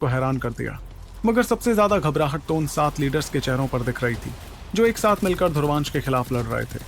को हैरान कर दिया। मगर सबसे ज्यादा घबराहट तो उन 7 लीडर्स के चेहरों पर दिख रही थी जो एक साथ मिलकर धुरवांश के खिलाफ लड़ रहे थे।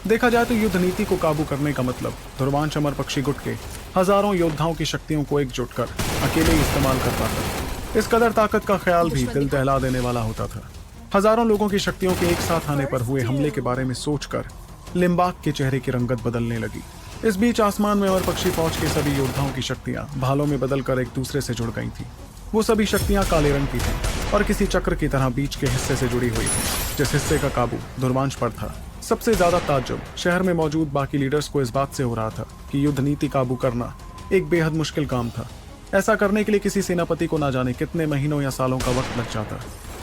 देखा जाए तो युद्ध नीति को काबू करने का मतलब धुरवांश अमर पक्षी गुट के हजारों योद्धाओं की शक्तियों को एकजुट कर अकेले ही इस्तेमाल करता था। इस कदर ताकत का ख्याल भी दिल दहला देने वाला होता था। हजारों लोगों की शक्तियों के एक साथ आने पर हुए हमले के बारे में सोचकर लिम्बाक के चेहरे की रंगत बदलने लगी। इस बीच आसमान में अमर पक्षी फौज के सभी योद्धाओं की शक्तियां भालों में बदलकर एक दूसरे से जुड़ गई थी। वो सभी शक्तियां काले रंग की थीं और किसी चक्र की तरह बीच के हिस्से से जुड़ी हुई थी, जिस हिस्से का काबू धुरवांश पर था। सबसे ज्यादा ताज्जुब शहर में मौजूद बाकी लीडर्स को इस बात से हो रहा था कि युद्ध नीति काबू करना एक बेहद मुश्किल काम था। ऐसा करने के लिए किसी सेनापति को ना जाने कितने महीनों या सालों का वक्त लग जाता।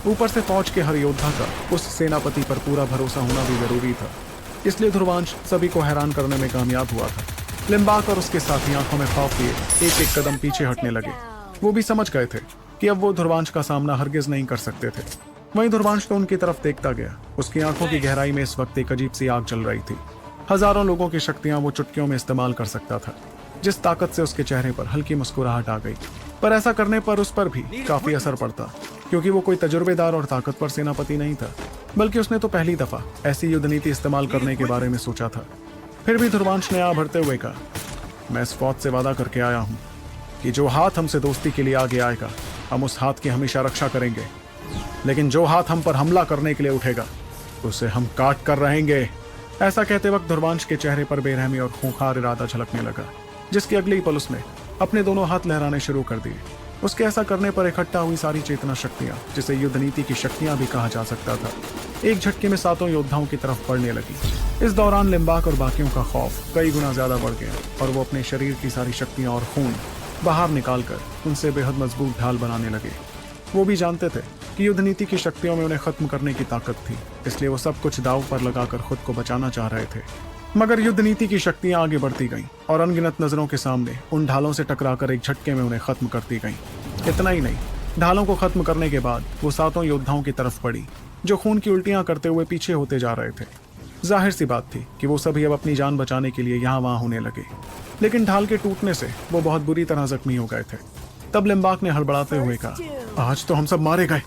ऊपर से फौज के हर योद्धा का उस सेनापति पर पूरा भरोसा होना भी जरूरी था। इसलिए धुरवांश सभी को हैरान करने में कामयाब हुआ था। लिम्बाक और उसके साथी आंखों में खौफ लिए एक एक कदम पीछे हटने लगे। वो भी समझ गए थे कि अब वो धुरवांश का सामना हरगिज नहीं कर सकते थे। वहीं धुरवांश तो उनकी तरफ देखता गया। उसकी आंखों की गहराई में इस वक्त एक अजीब सी आग जल रही थी। हजारों लोगों की शक्तियां वो चुटकियों में इस्तेमाल कर सकता था। जिस ताकत से उसके चेहरे पर हल्की मुस्कुराहट आ गई, पर ऐसा करने पर उस पर भी काफी असर पड़ता, क्योंकि वो कोई तजुर्बेदार और ताकतवर सेनापति नहीं था, बल्कि उसने तो पहली दफा ऐसी युद्ध नीति इस्तेमाल करने के बारे में सोचा था। फिर भी धुरवांश ने आ भरते हुए कहा, मैं इस फौज से वादा करके आया हूँ कि जो हाथ हमसे दोस्ती के लिए आगे आएगा, हम उस हाथ की हमेशा रक्षा करेंगे, लेकिन जो हाथ हम पर हमला करने के लिए उठेगा, उसे हम काट कर रहेंगे। ऐसा कहते वक्त धुरवांश के चेहरे पर बेरहमी और खूंखार इरादा झलकने लगा, जिसके अगले ही पल उसने अपने दोनों हाथ लहराने शुरू कर दिए। उसके ऐसा करने पर इकट्ठा हुई सारी चेतना शक्तियां, जिसे युद्ध नीति की शक्तियां भी कहा जा सकता था, एक झटके में 7 योद्धाओं की तरफ बढ़ने लगी। इस दौरान लिम्बाक और बाकियों का खौफ कई गुना ज्यादा बढ़ गया और वो अपने शरीर की सारी शक्तियां और खून बाहर निकालकर उनसे बेहद मजबूत ढाल बनाने लगे। वो भी जानते थे कि युद्ध नीति की शक्तियों में उन्हें खत्म करने की ताकत थी, इसलिए वो सब कुछ दांव पर लगाकर खुद को बचाना चाह रहे थे। मगर युद्ध नीति की शक्तियां आगे बढ़ती गईं और अनगिनत नजरों के सामने उन ढालों से टकराकर एक झटके में उन्हें खत्म करती गईं। इतना ही नहीं, ढालों को खत्म करने के बाद वो 7 योद्धाओं की तरफ बढ़ी, जो खून की उल्टियां करते हुए पीछे होते जा रहे थे। जाहिर सी बात थी कि वो सभी अब अपनी जान बचाने के लिए यहाँ वहां होने लगे, लेकिन ढाल के टूटने से वो बहुत बुरी तरह जख्मी हो गए थे। तब लिम्बाक ने हड़बड़ाते हुए कहा, आज तो हम सब मारे गए।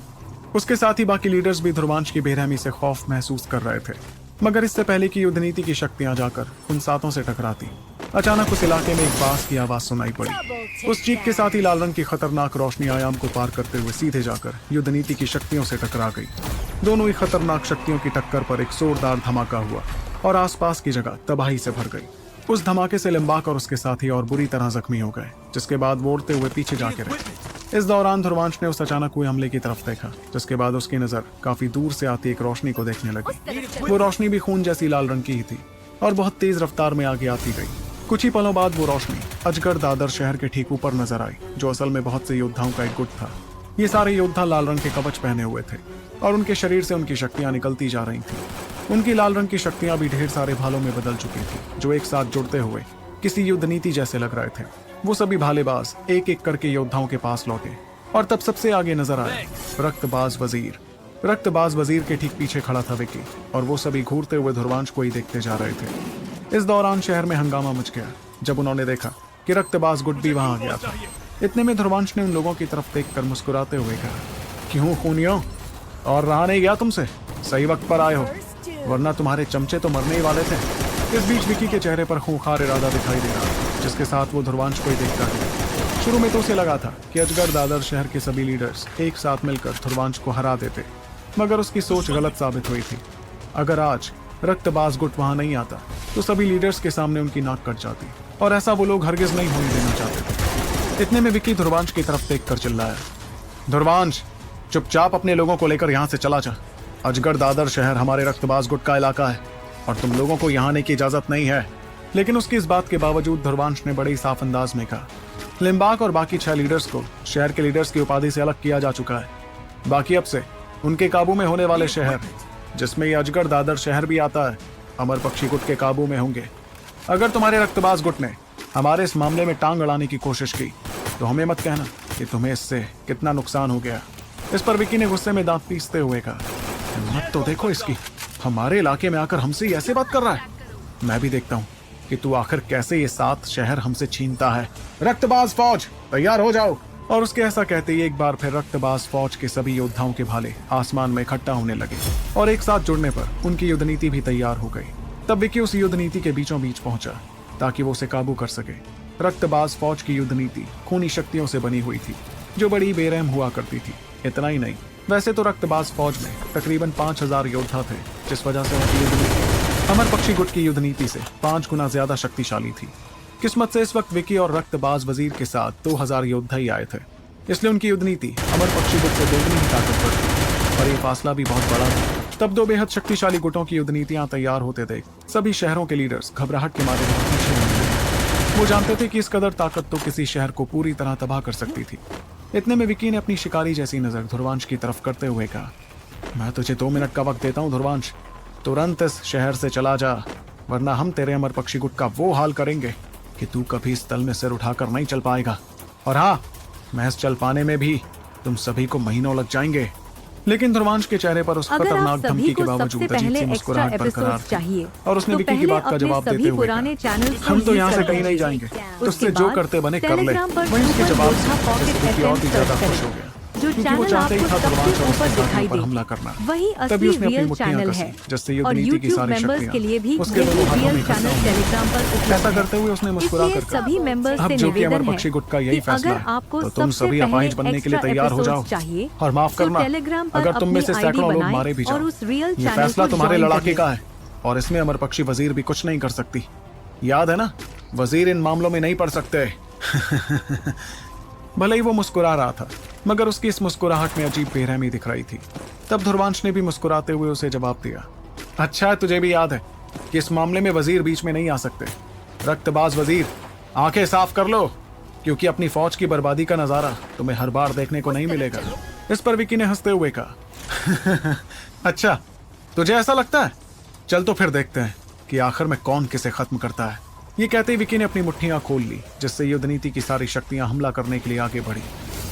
उसके साथ ही बाकी लीडर्स भी धुरवांश की बेरहमी से खौफ महसूस कर रहे थे। मगर इससे पहले कि युद्ध नीति की शक्तियां जाकर उन 7 से टकराती, अचानक उस इलाके में एक बांस की आवाज सुनाई पड़ी। उस चीख के साथ ही लाल रंग की खतरनाक रोशनी आयाम को पार करते हुए सीधे जाकर युद्ध नीति की शक्तियों से टकरा गई। दोनों ही खतरनाक शक्तियों की टक्कर पर एक जोरदार धमाका हुआ और आसपास की जगह तबाही से भर गई। उस धमाके से लिम्बाक और उसके साथी और बुरी तरह जख्मी हो गए, जिसके बाद वो उड़ते हुए पीछे जाके रहे। इस दौरान धुरवांश ने उस अचानक हुए हमले की तरफ देखा, जिसके बाद उसकी नजर काफी दूर से आती एक रोशनी को देखने लगी। वो रोशनी भी खून जैसी लाल रंग की ही थी और बहुत तेज रफ्तार में आगे आती गई। कुछ ही पलों बाद वो रोशनी अजगर दादर शहर के ठीक ऊपर नजर आई, जो असल में बहुत से योद्धाओं का एक गुट था। ये सारे योद्धा लाल रंग के कवच पहने हुए थे और उनके शरीर से उनकी शक्तियां निकलती जा रही थी। उनकी लाल रंग की शक्तियां भी ढेर सारे भालों में बदल चुकी थी, जो एक साथ जुड़ते हुए किसी युद्ध नीति जैसे लग रहे थे। वो सभी भालेबाज एक एक करके योद्धाओं के पास लौटे और तब सबसे आगे नजर आया रक्तबाज वजीर। रक्तबाज वजीर के ठीक पीछे खड़ा था विक्की, और वो सभी घूरते हुए धुरवांश को ही देखते जा रहे थे। इस दौरान शहर में हंगामा मच गया जब उन्होंने देखा कि रक्तबाज गुट भी वहां आ गया था। इतने में धुरवांश ने उन लोगों की तरफ देखकर मुस्कुराते हुए कहा, क्यों खूनियों, और रहा नहीं गया तुमसे? सही वक्त पर आए हो, वरना तुम्हारे चमचे तो मरने ही वाले थे। इस बीच विकी के चेहरे पर खूंखार इरादा दिखाई दे रहा, जिसके साथ वो धुरवांश को ही देखता गया। शुरू में तो उसे लगा था कि अजगर दादर शहर के सभी लीडर्स एक साथ मिलकर धुरवांश को हरा देते, मगर उसकी सोच गलत साबित हुई थी। अगर आज रक्तबाज गुट वहां नहीं आता तो सभी लीडर्स के सामने उनकी नाक कट जाती, और ऐसा वो लोग हरगिज नहीं होने देना चाहते थे। इतने में विक्की धुरवांश की तरफ देखकर चिल्लाया, धुरवांश, चुपचाप अपने लोगों को लेकर यहाँ से चला जा। अजगर दादर शहर हमारे रक्तबाज गुट का इलाका है और तुम लोगों को यहाँ आने की इजाजत नहीं है। लेकिन उसकी इस बात के बावजूद धुरवांश ने बड़े ही साफ अंदाज में कहा, लिम्बाक और बाकी 6 लीडर्स को शहर के लीडर्स की उपाधि से अलग किया जा चुका है। बाकी अब से उनके काबू में होने वाले शहर, जिसमें ये अजगर दादर शहर भी आता है, अमर पक्षी गुट के काबू में होंगे। अगर तुम्हारे रक्तबाज गुट ने हमारे इस मामले में टांग अड़ाने की कोशिश की तो हमें मत कहना कि तुम्हें इससे कितना नुकसान हो गया। इस पर विक्की ने गुस्से में दांत पीसते हुए कहा, हिम्मत तो देखो इसकी, हमारे इलाके में आकर हमसे ही ऐसे बात कर रहा है। मैं भी देखता हूँ कि तू आखिर कैसे ये 7 शहर हमसे छीनता है। रक्तबाज फौज, तैयार हो जाओ और उसके ऐसा कहते ही एक बार फिर रक्तबाज फौज के सभी योद्धाओं के भाले आसमान में इकट्ठा होने लगे और एक साथ जुड़ने पर उनकी युद्ध नीति भी तैयार हो गई। तब विकी उस युद्ध नीति के बीचों बीच पहुंचा ताकि वो उसे काबू कर सके। रक्तबाज फौज की युद्ध नीति खूनी शक्तियों से बनी हुई थी जो बड़ी बेरहम हुआ करती थी। इतना ही नहीं, वैसे तो रक्तबाज फौज में तकरीबन 5000 योद्धा थे, जिस वजह से उनकी युद्ध नीति अमर पक्षी गुट की युद्ध नीति से 5 गुना ज्यादा शक्तिशाली थी। किस्मत से इस वक्त विकी और रक्तबाज वजीर के साथ 2000 योद्धा ही आए थे, इसलिए उनकी युद्ध नीति अमर पक्षी गुट से दोगुनी ही ताकतवर थी और ये फासला भी बहुत बड़ा था। तब दो बेहद शक्तिशाली गुटों की युद्ध नीतियां तैयार होते देख सभी शहरों के लीडर्स घबराहट के मारे बहुत पीछे होने लगे। वो जानते थे कि इस कदर ताकत तो किसी शहर को पूरी तरह तबाह कर सकती थी। इतने में विकी ने अपनी शिकारी जैसी नजर ध्रुवांश की तरफ करते हुए कहा, मैं तुझे 2 मिनट का वक्त देता हूँ ध्रुवांश, तुरंत इस शहर से चला जा, वरना हम तेरे अमर पक्षी गुट का वो हाल करेंगे कि तू कभी इस तल में सिर उठाकर नहीं चल पाएगा। और हाँ, महज चल पाने में भी तुम सभी को महीनों लग जाएंगे। लेकिन ध्रुवांश के चेहरे पर उस खतरनाक धमकी के बावजूद अजीब सी मुस्कुराहट बरकरार थी और उसने विकी की बात का जवाब देते हुए कहा, हम तो यहाँ से कहीं नहीं जाएंगे, तुझसे जो करते बने कर ले। वहीं उसके जवाब से विकी और भी ज्यादा खुश हो गया क्योंकि वो चाहते ही था ध्रुवांश और उसके साथियों पर हमला करना। तभी उसने अपनी मुट्ठियां कसी जिससे युद्ध नीति की सारी शक्तियां उसके दोनों हाथों में इकट्ठा हो। ऐसा करते हुए उसने मुस्कुराकर कहा, अब जो कि अमर पक्षी गुट का यही फैसला है, तो तुम सभी अपाहिज बनने के लिए तैयार हो जाओ। और माफ करना, अगर तुम में से सैकड़ों लोग मारे भी जाओ, ये फैसला तुम्हारे लड़ाके का है और इसमें अमर पक्षी वजीर भी कुछ नहीं कर सकती। याद है ना, वजीर इन मामलों में नहीं पड़ सकते। भले ही वो मुस्कुरा रहा था, मगर उसकी इस मुस्कुराहट में अजीब बेरहमी दिख रही थी। तब ध्रुवांश ने भी मुस्कुराते हुए उसे जवाब दिया, अच्छा तुझे भी याद है कि इस मामले में वजीर बीच में नहीं आ सकते। रक्तबाज वजीर, आंखें साफ कर लो, क्योंकि अपनी फौज की बर्बादी का नजारा तुम्हें हर बार देखने को नहीं मिलेगा। इस पर विकी ने हंसते हुए कहा, अच्छा तुझे ऐसा लगता है, चल तो फिर देखते हैं कि आखिर में कौन किसे खत्म करता है। ये कहते ही विकी ने अपनी मुट्ठियां खोल ली, जिससे युद्ध नीति की सारी शक्तियां हमला करने के लिए आगे बढ़ी।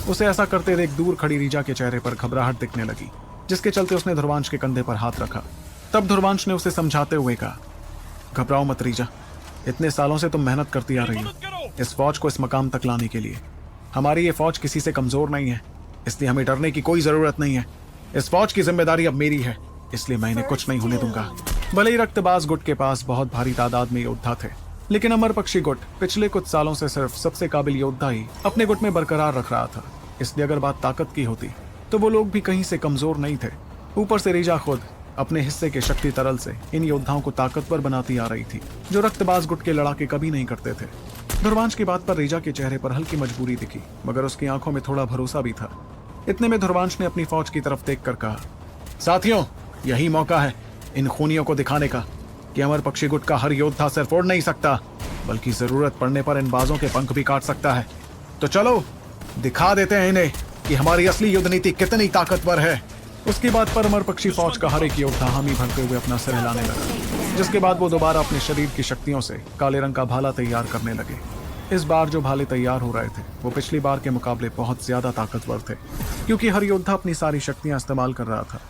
उसे ऐसा करते देख दूर खड़ी रीजा के चेहरे पर घबराहट दिखने लगी, जिसके चलते उसने ध्रुवांश के कंधे पर हाथ रखा। तब ध्रुवांश ने उसे समझाते हुए कहा, घबराओ मत रीजा, इतने सालों से तुम मेहनत करती आ रही हो इस फौज को इस मकाम तक लाने के लिए। हमारी ये फौज किसी से कमजोर नहीं है, इसलिए हमें डरने की कोई जरूरत नहीं है। इस फौज की जिम्मेदारी अब मेरी है, इसलिए मैं इन्हें कुछ नहीं होने दूंगा। भले ही रक्तबाज गुट के पास बहुत भारी तादाद में योद्धा थे, लेकिन अमर पक्षी गुट पिछले कुछ सालों से सिर्फ सबसे काबिल योद्धा ही अपने गुट में बरकरार रख रहा था। इसलिए अगर बात ताकत की होती तो वो लोग भी कहीं से कमजोर नहीं थे। ऊपर से रीजा खुद अपने हिस्से के शक्ति तरल से इन योद्धाओं को ताकतवर बनाती आ रही थी, जो रक्तबाज गुट के लड़ाके कभी नहीं करते थे। ध्रुवांश की बात पर रीजा के चेहरे पर हल्की मजबूरी दिखी, मगर उसकी आंखों में थोड़ा भरोसा भी था। इतने में ध्रुवांश ने अपनी फौज की तरफ देख कर कहा, साथियों, यही मौका है इन खूनियों को दिखाने का कि अमर पक्षी गुट का हर योद्धा सिर फोड़ नहीं सकता, बल्कि जरूरत पड़ने पर इन बाजों के पंख भी काट सकता है। तो चलो दिखा देते हैं इन्हें कि हमारी असली युद्ध नीति कितनी ताकतवर है। उसकी बात पर अमर पक्षी फौज का हर एक योद्धा हामी भरते हुए अपना सिर हिलाने लगा, जिसके बाद वो दोबारा अपने शरीर की शक्तियों से काले रंग का भाला तैयार करने लगे। इस बार जो भाले तैयार हो रहे थे वो पिछली बार के मुकाबले बहुत ज्यादा ताकतवर थे, क्योंकि हर योद्धा अपनी सारी शक्तियां इस्तेमाल कर रहा था।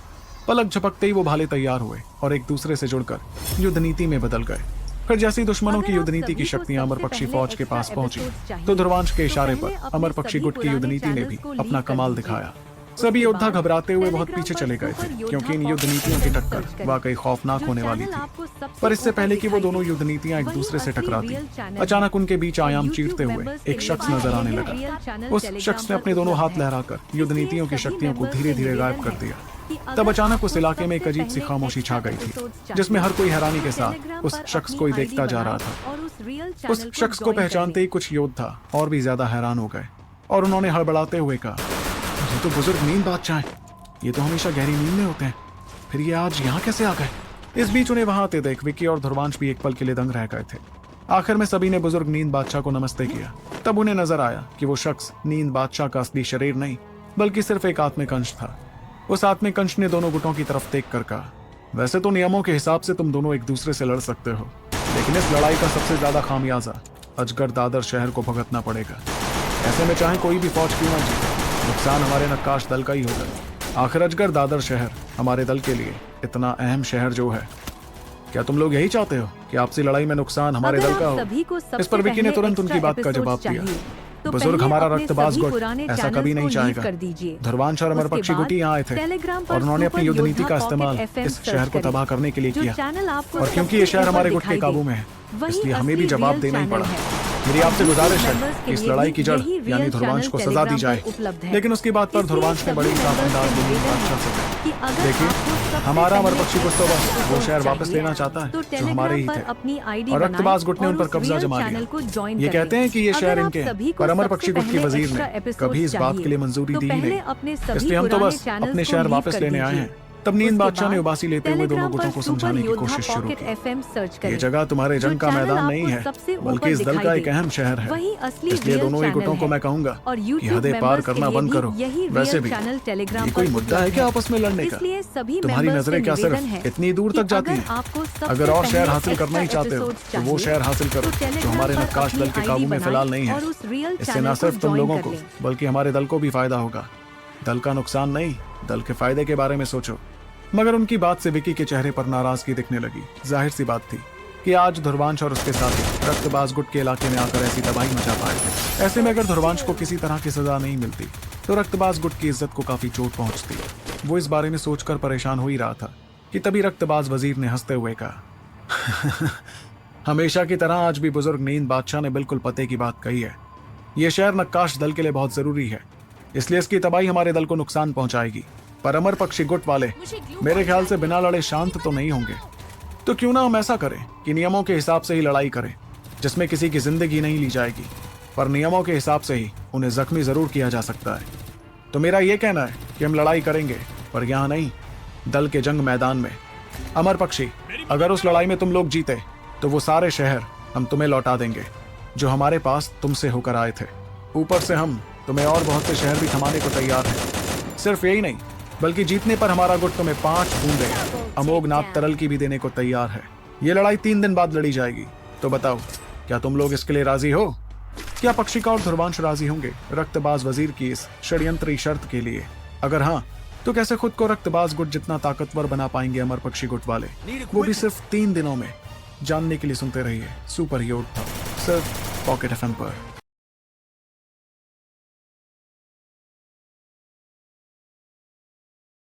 पलक झपकते ही वो भाले तैयार हुए और एक दूसरे से जुड़कर युद्ध नीति में बदल गए। फिर जैसी दुश्मनों की युद्ध नीति की शक्तियां अमर पक्षी फौज के पास पहुंची, तो ध्रुवांश के इशारे पर अमर पक्षी गुट की युद्ध नीति ने भी अपना कमाल दिखाया। सभी योद्धा घबराते हुए बहुत पीछे चले गए थे, क्योंकि इन युद्ध नीतियों की टक्कर वाकई खौफनाक होने वाली थी। पर इससे पहले कि वो दोनों युद्ध नीतियां एक दूसरे से टकराती, अचानक उनके बीच आयाम चीरते हुए एक शख्स नजर आने लगा। उस शख्स ने अपने दोनों हाथ लहराकर युद्ध नीतियों की शक्तियों को धीरे धीरे गायब कर दिया। तब अचानक उस इलाके में एक अजीब सी खामोशी छा गई थी, जिसमें हर कोई हैरानी के साथ उस शख्स को ही देखता जा रहा था। उस शख्स को पहचानते ही कुछ योद्धा और भी ज्यादा हैरान हो गए और उन्होंने हड़बड़ाते हुए कहा, ये तो बुजुर्ग नींद बादशाह हैं, ये तो हमेशा गहरी नींद में होते हैं, फिर ये आज यहाँ कैसे आ गए। इस बीच उन्हें वहां आते देख विकी और ध्रुवांश भी एक पल के लिए दंग रह गए थे। आखिर में सभी ने बुजुर्ग नींद बादशाह को नमस्ते किया। तब उन्हें नजर आया कि वो शख्स नींद बादशाह का असली शरीर नहीं, बल्कि सिर्फ एक आत्मिक अंश था। उस आत्मिक अंश ने दोनों गुटों की तरफ देख कर कहा, वैसे तो नियमों के हिसाब से तुम दोनों एक दूसरे से लड़ सकते हो, लेकिन इस लड़ाई का सबसे ज्यादा खामियाजा अजगर दादर शहर को भुगतना पड़ेगा। ऐसे में चाहे कोई भी फौज क्यों ना जीते, नुकसान हमारे नक्काश दल का ही होगा। आखिर अजगर दादर शहर हमारे दल के लिए इतना अहम शहर जो है, क्या तुम लोग यही चाहते हो कि आपसी लड़ाई में नुकसान हमारे दल का हो। इस पर विकी ने तुरंत उनकी बात का जवाब दिया, तो बुजुर्ग पहले हमारा अपने रक्तबाज सभी गुट पुराने ऐसा चैनल्स कभी को नहीं लीव चाहेगा। कर दीजिए। ध्रुवांश और उसके अमरपक्षी बाद गुट ही यहाँ आए थे टेलीग्राम पर और उन्होंने अपनी सुपर युद्ध नीति योद्धा का इस्तेमाल पॉकेट FM इस सर्च शहर को करें। तबाह करने के लिए जो किया। चैनल आपको और क्योंकि ये सबसे शहर ऊपर हमारे गुट के दिखाई काबू दे, में है, वही इसलिए हमें असली भी जवाब रियल देना ही चैनल पड़ा। है। मेरी आपसे और गुजारिश YouTube है members के कि इस लिए लड़ाई भी की जड़ यही यानी रियल ध्रुवांश चैनल को सजा दी टेलीग्राम जाए, पर उपलब्ध है। लेकिन उसकी बात पर इसलिए ध्रुवांश ने सभी बड़ी members ताकतदार से जमीन निवेदन बादशाह से है कहा। कि अगर देखिए, आपको सबसे हमारा पहले अमरपक्षी गुट तो बस एपिसोड वो शहर वापस चाहिए, लेना चाहता है तो जो हमारे ही टेलीग्राम थे, पर अपनी आईडी और रक्तबाज गुट ने बनाएं उन पर और कब्जा उस जमा रियल चैनल को लिया। ज्वाइन ये कर कहते लें। हैं कि ये शहर अगर इनके आप हैं, सभी को पर अमरपक्षी सबसे गुट की पहले वजीर एक्स्ट्रा ने एपिसोड कभी इस बात चाहिए, के लिए मंजूरी तो दी ही पहले नहीं। अपने सभी इसलिए हम तो पुराने बस चैनल्स अपने को शहर लीव वापस कर लेने आए दीजिए। हैं। तब नींद उसके बादशाह ने बाद उबासी लेते हुए दोनों टेलीग्राम गुटों पर को सुपर समझाने की योद्धा कोशिश शुरू पॉकेट की। FM सर्च करें। ये जगह तुम्हारे जो जंग का चैनल मैदान आपको नहीं है, सबसे बल्कि ऊपर इस दल का दिखाई एक दे, अहम शहर है। वही असली इसलिए रियल दोनों ही चैनल गुटों को है। मैं कहूंगा और कि YouTube हदें पार members के करना लिए बंद भी करो। यही वैसे रियल भी चैनल टेलीग्राम ये पर कोई मुद्दा है उपलब्ध क्या आपस में लड़ने का? इसलिए सभी तुम्हारी members से नजरें क्या निवेदन सिर्फ है इतनी दूर कि तक जाती अगर हैं? आपको सबसे अगर और पहले शहर हासिल करना ही एक्स्ट्रा चाहते हो एपिसोड्स तो वो चाहिए, शहर हासिल करो तो जो टेलीग्राम हमारे पर नक्काश अपनी दल के आईडी काबू में बनाएं फिलहाल नहीं है। और उस रियल इससे चैनल न को सिर्फ तुम ज्वाइन लोगों कर को लें। बल्कि हमारे दल को भी फायदा होगा। दल का नुकसान नहीं, दल के फायदे के बारे में सोचो। मगर उनकी बात से विकी के चेहरे पर नाराजगी दिखने लगी। जाहिर सी बात थी कि आज ध्रुवांश और उसके साथी रक्तबाज गुट के इलाके में आकर ऐसी तबाही मचा पाए थे। ऐसे में अगर ध्रुवांश को किसी तरह की सजा नहीं मिलती तो रक्तबाज गुट की इज्जत को काफी चोट पहुंचती। वो इस बारे में सोचकर परेशान हो ही रहा था कि तभी रक्तबाज वजीर ने हंसते हुए कहा हमेशा की तरह आज भी बुजुर्ग नींद बादशाह ने बिल्कुल पते की बात कही है। यह शहर नक्काश दल के लिए बहुत जरूरी है, इसलिए इसकी तबाही हमारे दल को नुकसान पहुंचाएगी। पर अमरपक्षी गुट वाले मेरे ख्याल से बिना लड़े शांत तो नहीं होंगे। तो क्यों ना हम ऐसा करें कि नियमों के हिसाब से ही लड़ाई करें, जिसमें किसी की जिंदगी नहीं ली जाएगी, पर नियमों के हिसाब से ही उन्हें जख्मी जरूर किया जा सकता है। तो मेरा यह कहना है कि हम लड़ाई करेंगे, पर यहाँ नहीं, दल के जंग मैदान में। अमरपक्षी, अगर उस लड़ाई में तुम लोग जीते तो वो सारे शहर हम तुम्हें लौटा देंगे जो हमारे पास तुमसे होकर आए थे। ऊपर से हम तुम्हें और बहुत से शहर भी थमाने को तैयार हैं। सिर्फ यही नहीं, बल्कि जीतने पर हमारा गुट तुम्हें 5 बूंदे अमोघनाथ तरल की भी देने को तैयार है। ये लड़ाई 3 दिन बाद लड़ी जाएगी। तो बताओ, क्या तुम लोग इसके लिए राजी हो? क्या पक्षिका और ध्रुवांश राजी होंगे रक्तबाज वजीर की इस षड्यंत्री शर्त के लिए? अगर हाँ, तो कैसे खुद को रक्तबाज गुट जितना ताकतवर बना पाएंगे अमरपक्षी गुट वाले, वो भी सिर्फ 3 दिनों में? जानने के लिए सुनते रहिए सुपर योद्धा, सिर्फ पॉकेट FM पर।